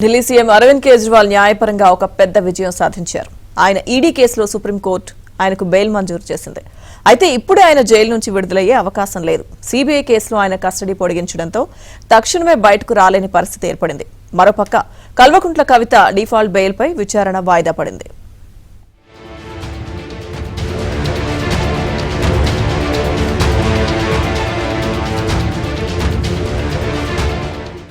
Delhi CM Arvind Kejriwal న్యాయపరంగా ఒక పెద్ద విజయం సాధించారు. ఆయన ఈడీ కేసులో సుప్రీంకోర్టు ఆయనకు బెయిల్ మంజూరు చేసింది. అయితే ఇప్పుడే ఆయన జైలు నుంచి విడుదలయ్యే అవకాశం లేదు. సీబీఐ కేసులో ఆయన కస్టడీ పొడిగించడంతో తక్షణమే బయటకు రాలేని పరిస్థితి ఏర్పడింది. మరోపక్క కల్వకుంట్ల కవిత డిఫాల్ట్ బెయిల్పై విచారణ వాయిదా పడింది.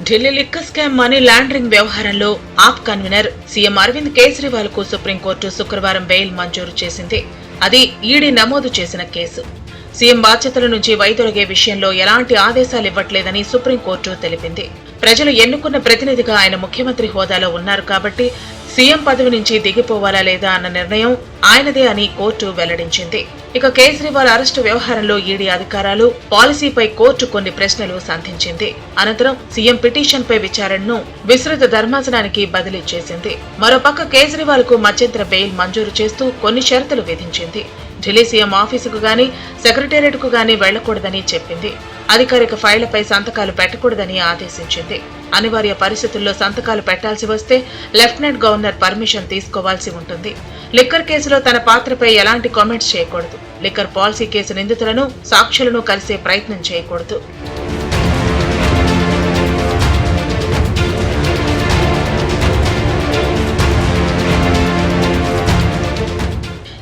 Delhi liquor scam money laundering వ్యవహారంలో ఆప్ కన్వీనర్ సీఎం అరవింద్ కేజ్రీవాల్ కు సుప్రీంకోర్టు శుక్రవారం బెయిల్ మంజూరు చేసింది. అది ఈడీ నమోదు చేసిన కేసు. సీఎం బాధ్యతల నుంచి వైదొలిగే విషయంలో ఎలాంటి ఆదేశాలు ఇవ్వట్లేదని సుప్రీంకోర్టు తెలిపింది. ప్రజలు ఎన్నుకున్న ప్రతినిధిగా ఆయన ముఖ్యమంత్రి హోదాలో ఉన్నారు కాబట్టి సీఎం పదవి నుంచి దిగిపోవాలా లేదా అన్న నిర్ణయం ఆయనదే అని కోర్టు వెల్లడించింది. ఇక కేజ్రీవాల్ అరెస్టు వ్యవహారంలో ఈడీ అధికారాలు, పాలసీపై కోర్టు కొన్ని ప్రశ్నలు సంధించింది. అనంతరం సీఎం పిటిషన్ పై విచారణను విస్తృత ధర్మాసనానికి బదిలీ చేసింది. మరోపక్క కేజ్రీవాల్ కు మధ్యంతర బెయిల్ మంజూరు చేస్తూ కొన్ని షరతులు విధించింది. ఢిల్లీ సీఎం ఆఫీసుకు గాని సెక్రటేరియట్ కు గాని వెళ్లకూడదని చెప్పింది. అధికారిక ఫైళ్లపై సంతకాలు పెట్టకూడదని ఆదేశించింది. అనివార్య పరిస్థితుల్లో సంతకాలు పెట్టాల్సి వస్తే లెఫ్టినెంట్ గవర్నర్ పర్మిషన్ తీసుకోవాల్సి ఉంటుంది. లిక్కర్ కేసులో తన పాత్రపై ఎలాంటి కామెంట్స్ చేయకూడదు. లిక్కర్ పాలసీ కేసు నిందితులను, సాక్షులను కలిసే ప్రయత్నం చేయకూడదు.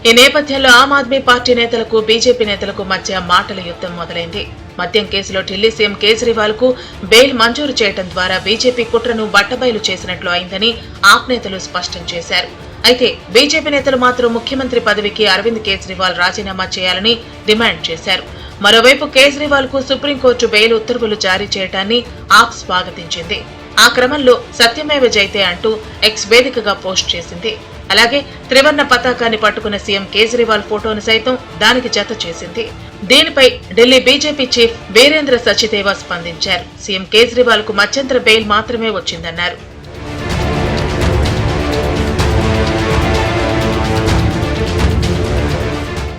ఈ నేపథ్యంలో ఆమ్ ఆద్మీ పార్టీ నేతలకు, బీజేపీ నేతలకు మధ్య మాటల యుద్ధం మొదలైంది. మద్యం కేసులో ఢిల్లీ సీఎం కేజ్రీవాల్ కు బెయిల్ మంజూరు చేయడం ద్వారా బీజేపీ కుట్రను బట్టబయలు చేసినట్లు అయిందని ఆప్ నేతలు స్పష్టం చేశారు. అయితే బీజేపీ నేతలు మాత్రం ముఖ్యమంత్రి పదవికి అరవింద్ కేజ్రీవాల్ రాజీనామా చేయాలని డిమాండ్ చేశారు. మరోవైపు కేజ్రీవాల్ కు సుప్రీంకోర్టు బెయిల్ ఉత్తర్వులు జారీ చేయడాన్ని ఆప్ స్వాగతించింది. ఆ క్రమంలో సత్యమేవ జైతే అంటూ ఎక్స్ వేదికగా పోస్ట్ చేసింది. అలాగే త్రివర్ణ పతాకాన్ని పట్టుకున్న సీఎం కేజ్రీవాల్ ఫోటోను సైతం దానికి జత చేసింది. దీనిపై ఢిల్లీ బీజేపీ చీఫ్ వీరేంద్ర సచ్దేవా స్పందించారు. సీఎం కేజ్రీవాల్ కు మధ్యంతర బెయిల్ మాత్రమే వచ్చిందన్నారు.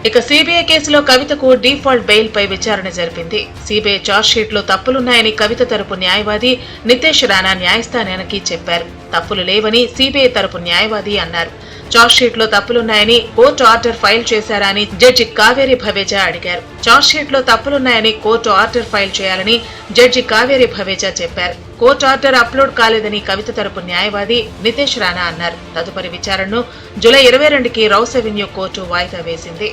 ఇక సీబీఐ కేసులో కవితకు డిఫాల్ట్ బెయిల్ పై విచారణ జరిపింది. సీబీఐ చార్జ్ షీట్ లో తప్పులున్నాయని కవిత తరపు న్యాయవాది నితేష్ రాణా న్యాయస్థానానికి చెప్పారు. తప్పులు లేవని సీబీఐ తరపు న్యాయవాది అన్నారు. చార్జ్ షీట్ లో తప్పులున్నాయని కోర్టు ఆర్డర్ ఫైల్ చేశారా అని జడ్జి కావేరి భవేజా అడిగారు. చార్జ్ షీట్ లో తప్పులున్నాయని కోర్టు ఆర్డర్ ఫైల్ చేయాలని జడ్జి కావేరి భవేజా చెప్పారు. కోర్టు ఆర్డర్ అప్లోడ్ కాలేదని కవిత తరపు న్యాయవాది నితేష్ రాణా అన్నారు. తదుపరి విచారణను జూలై 22కి రౌస్ అవెన్యూ కోర్టు వాయిదా వేసింది.